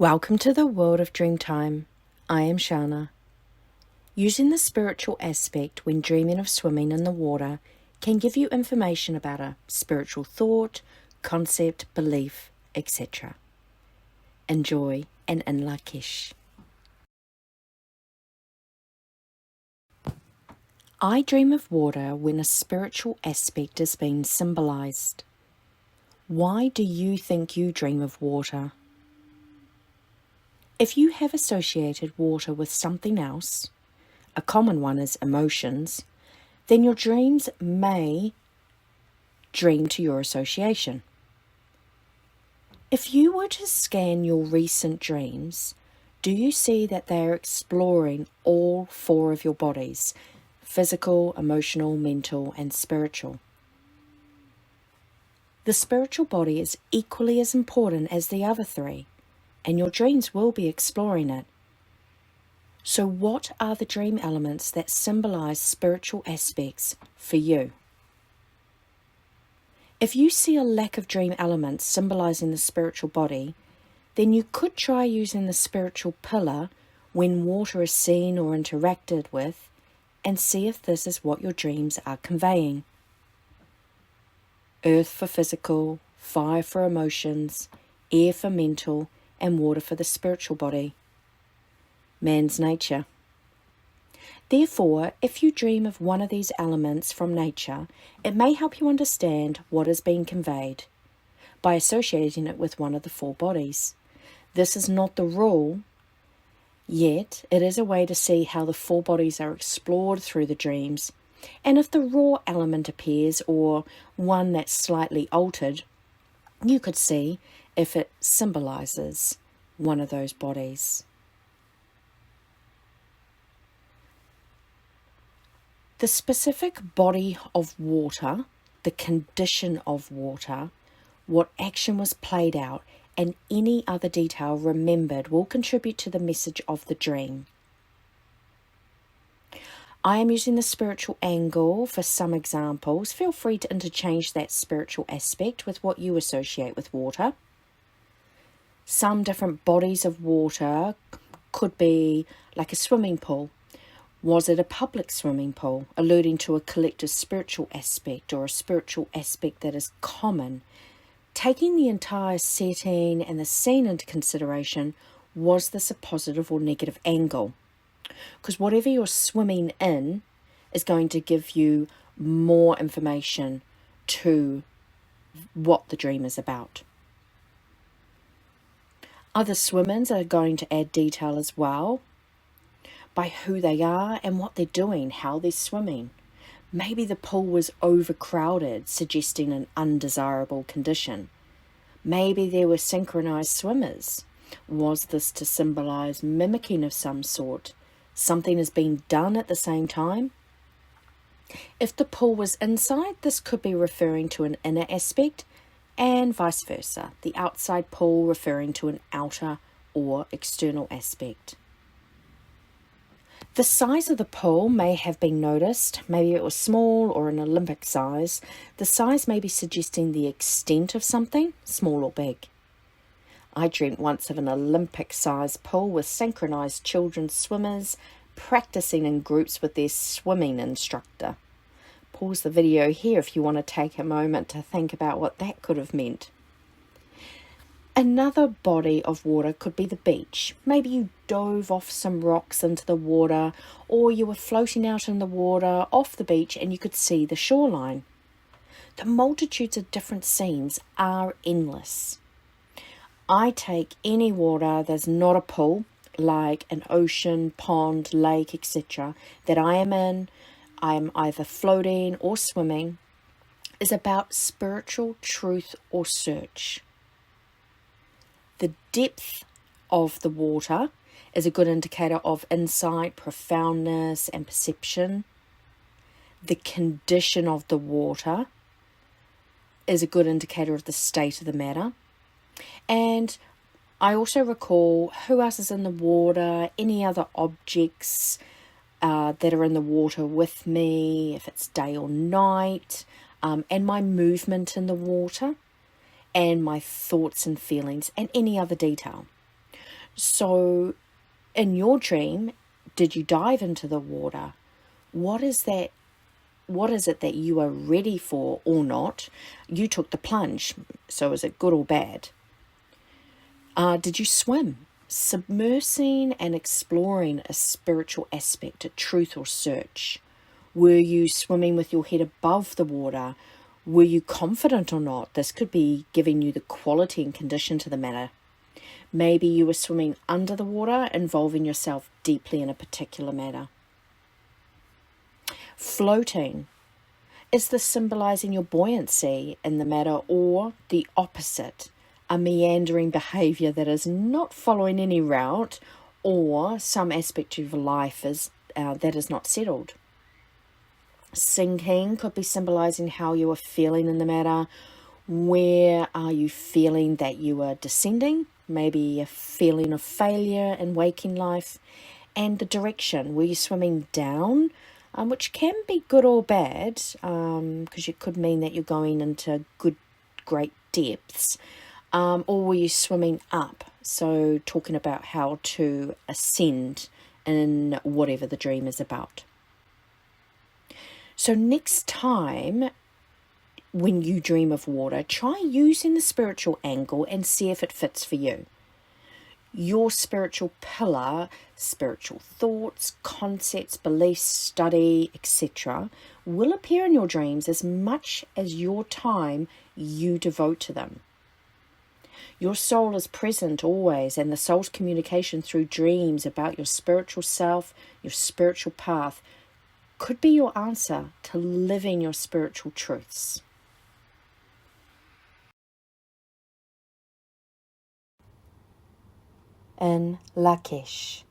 Welcome to the world of Dreamtime. I am Shana. Using the spiritual aspect when dreaming of swimming in the water can give you information about a spiritual thought, concept, belief, etc. Enjoy and in Lak'ech. I dream of water when a spiritual aspect is being symbolized. Why do you think you dream of water? If you have associated water with something else, a common one is emotions, then your dreams may dream to your association. If you were to scan your recent dreams, do you see that they are exploring all four of your bodies: physical, emotional, mental, and spiritual? The spiritual body is equally as important as the other three, and your dreams will be exploring it. So what are the dream elements that symbolize spiritual aspects for you? If you see a lack of dream elements symbolizing the spiritual body, then you could try using the spiritual pillar when water is seen or interacted with and see if this is what your dreams are conveying. Earth for physical, fire for emotions, air for mental, and water for the spiritual body. Man's nature. Therefore, if you dream of one of these elements from nature, it may help you understand what is being conveyed by associating it with one of the four bodies. This is not the rule, yet it is a way to see how the four bodies are explored through the dreams, and if the raw element appears or one that's slightly altered, you could see if it symbolizes one of those bodies. The specific body of water, the condition of water, what action was played out, and any other detail remembered will contribute to the message of the dream. I am using the spiritual angle for some examples. Feel free to interchange that spiritual aspect with what you associate with water. Some different bodies of water could be like a swimming pool. Was it a public swimming pool, alluding to a collective spiritual aspect or a spiritual aspect that is common? Taking the entire setting and the scene into consideration, was this a positive or negative angle? Because whatever you're swimming in is going to give you more information to what the dream is about. Other swimmers are going to add detail as well by who they are and what they're doing, how they're swimming. Maybe the pool was overcrowded, suggesting an undesirable condition. Maybe there were synchronized swimmers. Was this to symbolize mimicking of some sort? Something is being done at the same time? If the pool was inside, this could be referring to an inner aspect, and vice versa, the outside pool referring to an outer or external aspect. The size of the pool may have been noticed. Maybe it was small or an Olympic size. The size may be suggesting the extent of something, small or big. I dreamt once of an Olympic-sized pool with synchronized children's swimmers practicing in groups with their swimming instructor. Pause the video here if you want to take a moment to think about what that could have meant. Another body of water could be the beach. Maybe you dove off some rocks into the water, or you were floating out in the water off the beach and you could see the shoreline. The multitudes of different scenes are endless. I take any water that's not a pool, like an ocean, pond, lake, etc., that I am in, I am either floating or swimming, is about spiritual truth or search. The depth of the water is a good indicator of insight, profoundness, and perception. The condition of the water is a good indicator of the state of the matter. And I also recall who else is in the water, any other objects that are in the water with me, if it's day or night, and my movement in the water, and my thoughts and feelings, and any other detail. So in your dream, did you dive into the water? What is that? What is it that you are ready for or not? You took the plunge, so is it good or bad? Did you swim? Submersing and exploring a spiritual aspect, a truth or search. Were you swimming with your head above the water? Were you confident or not? This could be giving you the quality and condition to the matter. Maybe you were swimming under the water, involving yourself deeply in a particular matter. Floating. Is this symbolizing your buoyancy in the matter, or the opposite, a meandering behavior that is not following any route, or some aspect of life that is not settled? Sinking could be symbolizing how you are feeling in the matter. Where are you feeling that you are descending? Maybe a feeling of failure in waking life. And the direction, were you swimming down? Which can be good or bad, because it could mean that you're going into great depths. Or were you swimming up? So talking about how to ascend in whatever the dream is about. So next time when you dream of water, try using the spiritual angle and see if it fits for you. Your spiritual pillar, spiritual thoughts, concepts, beliefs, study, etc. will appear in your dreams as much as your time you devote to them. Your soul is present always, and the soul's communication through dreams about your spiritual self, your spiritual path, could be your answer to living your spiritual truths. In Lak'ech.